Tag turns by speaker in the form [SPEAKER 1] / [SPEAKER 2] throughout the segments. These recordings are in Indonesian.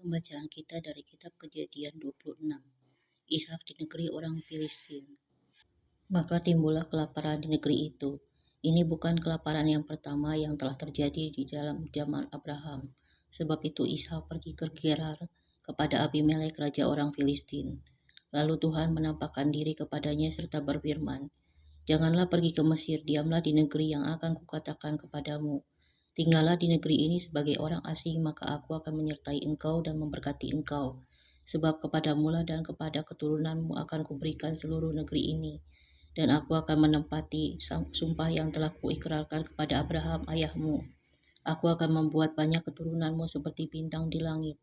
[SPEAKER 1] Pembacaan kita dari kitab Kejadian 26. Ishak di negeri orang Filistin. Maka timbullah kelaparan di negeri itu. Ini bukan kelaparan yang pertama yang telah terjadi di dalam zaman Abraham. Sebab itu Ishak pergi ke Gerar kepada Abimelek raja orang Filistin. Lalu Tuhan menampakkan diri kepadanya serta berfirman, "Janganlah pergi ke Mesir, diamlah di negeri yang akan kukatakan kepadamu. Tinggallah di negeri ini sebagai orang asing, maka aku akan menyertai engkau dan memberkati engkau. Sebab kepadamulah dan kepada keturunanmu akan kuberikan seluruh negeri ini. Dan aku akan menempati sumpah yang telah kuikrarkan kepada Abraham ayahmu. Aku akan membuat banyak keturunanmu seperti bintang di langit.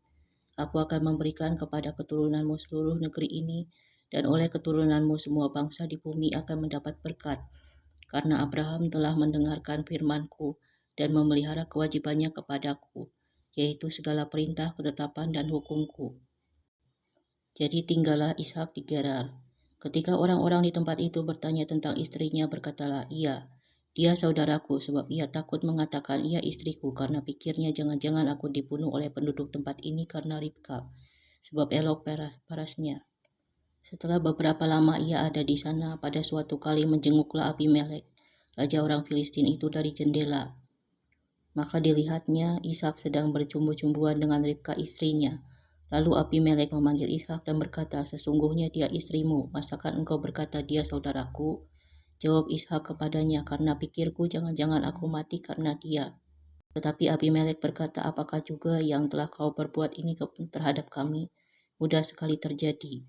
[SPEAKER 1] Aku akan memberikan kepada keturunanmu seluruh negeri ini, dan oleh keturunanmu semua bangsa di bumi akan mendapat berkat. Karena Abraham telah mendengarkan firman-Ku dan memelihara kewajibannya kepadaku, yaitu segala perintah, ketetapan, dan hukum-Ku." Jadi tinggallah Ishak di Gerar. Ketika orang-orang di tempat itu bertanya tentang istrinya, berkatalah ia, "Dia saudaraku," sebab ia takut mengatakan ia istriku, karena pikirnya jangan-jangan aku dibunuh oleh penduduk tempat ini karena Ribka, sebab elok parasnya. Setelah beberapa lama ia ada di sana, pada suatu kali menjenguklah Abimelek, raja orang Filistin itu dari jendela. Maka dilihatnya Ishak sedang bercumbu-cumbuan dengan Ribka istrinya. Lalu Abimelek memanggil Ishak dan berkata, "Sesungguhnya dia istrimu, masakan engkau berkata dia saudaraku?" Jawab Ishak kepadanya, "Karena pikirku jangan-jangan aku mati karena dia." Tetapi Abimelek berkata, "Apakah juga yang telah kau perbuat ini terhadap kami? Mudah sekali terjadi.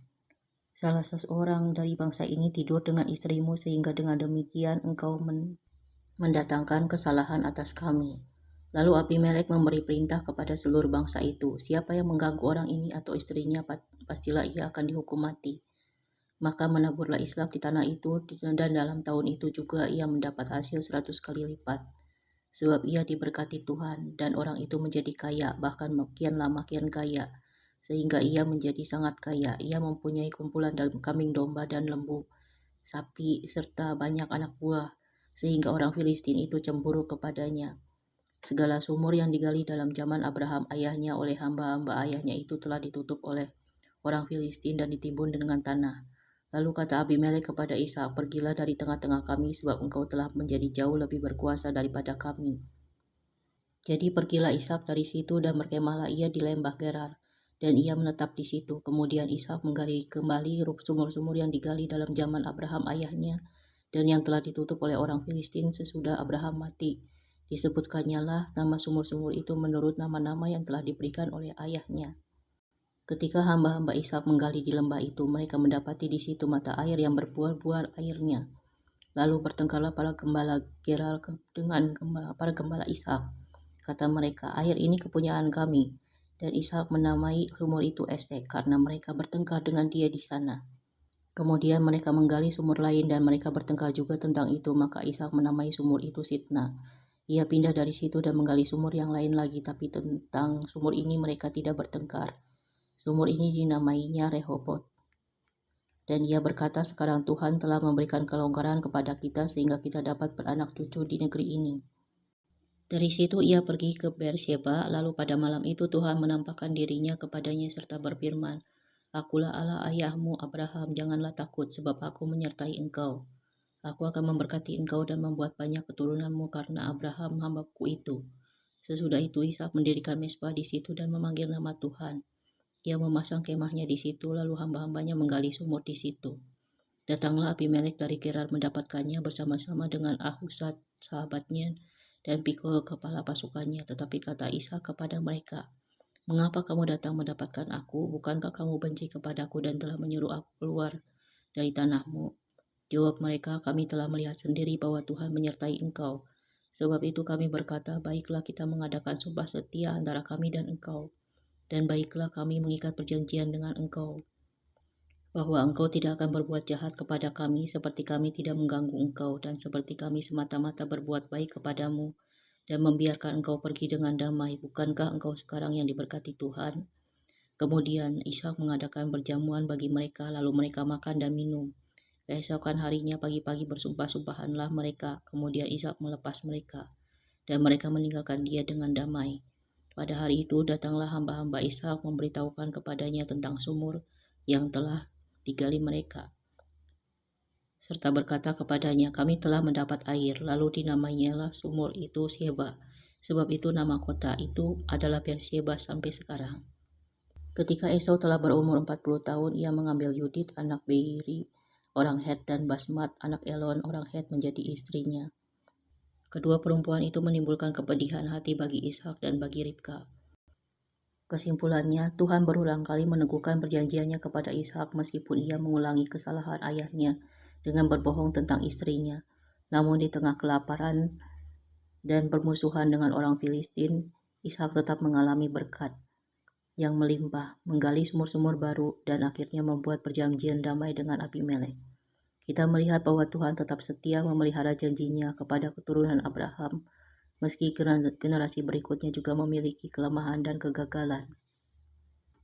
[SPEAKER 1] Salah seorang dari bangsa ini tidur dengan istrimu, sehingga dengan demikian engkau mendatangkan kesalahan atas kami." Lalu Abimelek memberi perintah kepada seluruh bangsa itu, "Siapa yang mengganggu orang ini atau istrinya, pastilah ia akan dihukum mati." Maka menaburlah Ishak di tanah itu, dan dalam tahun itu juga ia mendapat hasil 100 kali lipat. Sebab ia diberkati Tuhan, dan orang itu menjadi kaya, bahkan makin kaya, sehingga ia menjadi sangat kaya. Ia mempunyai kumpulan kambing domba dan lembu, sapi, serta banyak anak buah, sehingga orang Filistin itu cemburu kepadanya. Segala sumur yang digali dalam zaman Abraham ayahnya oleh hamba-hamba ayahnya itu telah ditutup oleh orang Filistin dan ditimbun dengan tanah. Lalu kata Abimelek kepada Ishak, "Pergilah dari tengah-tengah kami, sebab engkau telah menjadi jauh lebih berkuasa daripada kami." Jadi pergilah Ishak dari situ dan berkemahlah ia di lembah Gerar, dan ia menetap di situ. Kemudian Ishak menggali kembali sumur-sumur yang digali dalam zaman Abraham ayahnya, dan yang telah ditutup oleh orang Filistin sesudah Abraham mati. Disebutkannya lah nama sumur-sumur itu menurut nama-nama yang telah diberikan oleh ayahnya. Ketika hamba-hamba Ishak menggali di lembah itu, mereka mendapati di situ mata air yang berbuah-buah airnya. Lalu bertengkarlah para gembala Gerar dengan para gembala Ishak. Kata mereka, "Air ini kepunyaan kami." Dan Ishak menamai sumur itu Esek, karena mereka bertengkar dengan dia di sana. Kemudian mereka menggali sumur lain dan mereka bertengkar juga tentang itu, maka Ishak menamai sumur itu Sitna. Ia pindah dari situ dan menggali sumur yang lain lagi, tapi tentang sumur ini mereka tidak bertengkar. Sumur ini dinamainya Rehoboth. Dan ia berkata, "Sekarang Tuhan telah memberikan kelonggaran kepada kita sehingga kita dapat beranak cucu di negeri ini." Dari situ ia pergi ke Beersheba, lalu pada malam itu Tuhan menampakkan dirinya kepadanya serta berfirman, "Akulah Allah ayahmu Abraham, janganlah takut, sebab aku menyertai engkau. Aku akan memberkati engkau dan membuat banyak keturunanmu karena Abraham hambaku itu." Sesudah itu Ishak mendirikan mezbah di situ dan memanggil nama Tuhan. Ia memasang kemahnya di situ, lalu hamba-hambanya menggali sumur di situ. Datanglah Abimelek dari Gerar mendapatkannya bersama-sama dengan Ahuzat sahabatnya dan Pikol kepala pasukannya. Tetapi kata Ishak kepada mereka, "Mengapa kamu datang mendapatkan aku? Bukankah kamu benci kepadaku dan telah menyuruh aku keluar dari tanahmu?" Jawab mereka, "Kami telah melihat sendiri bahwa Tuhan menyertai engkau. Sebab itu kami berkata, baiklah kita mengadakan sumpah setia antara kami dan engkau. Dan baiklah kami mengikat perjanjian dengan engkau, bahwa engkau tidak akan berbuat jahat kepada kami, seperti kami tidak mengganggu engkau, dan seperti kami semata-mata berbuat baik kepadamu, dan membiarkan engkau pergi dengan damai. Bukankah engkau sekarang yang diberkati Tuhan?" Kemudian Ishak mengadakan perjamuan bagi mereka, lalu mereka makan dan minum. Keesokan harinya pagi-pagi bersumpah-sumpahanlah mereka. Kemudian Ishak melepas mereka, dan mereka meninggalkan dia dengan damai. Pada hari itu datanglah hamba-hamba Ishak memberitahukan kepadanya tentang sumur yang telah digali mereka, serta berkata kepadanya, kami telah mendapat air. Lalu dinamainyalah sumur itu Sheba. Sebab itu nama kota itu adalah Beersheba sampai sekarang. Ketika Esau telah berumur 40 tahun, ia mengambil Yudit anak Beiri orang Het dan Basmat anak Elon orang Het menjadi istrinya. Kedua perempuan itu menimbulkan kepedihan hati bagi Ishak dan bagi Ribka. Kesimpulannya, Tuhan berulang kali meneguhkan perjanjiannya kepada Ishak meskipun ia mengulangi kesalahan ayahnya dengan berbohong tentang istrinya. Namun di tengah kelaparan dan permusuhan dengan orang Filistin, Ishak tetap mengalami berkat yang melimpah, menggali sumur-sumur baru, dan akhirnya membuat perjanjian damai dengan Abimelek. Kita melihat bahwa Tuhan tetap setia memelihara janjinya kepada keturunan Abraham, meski generasi berikutnya juga memiliki kelemahan dan kegagalan.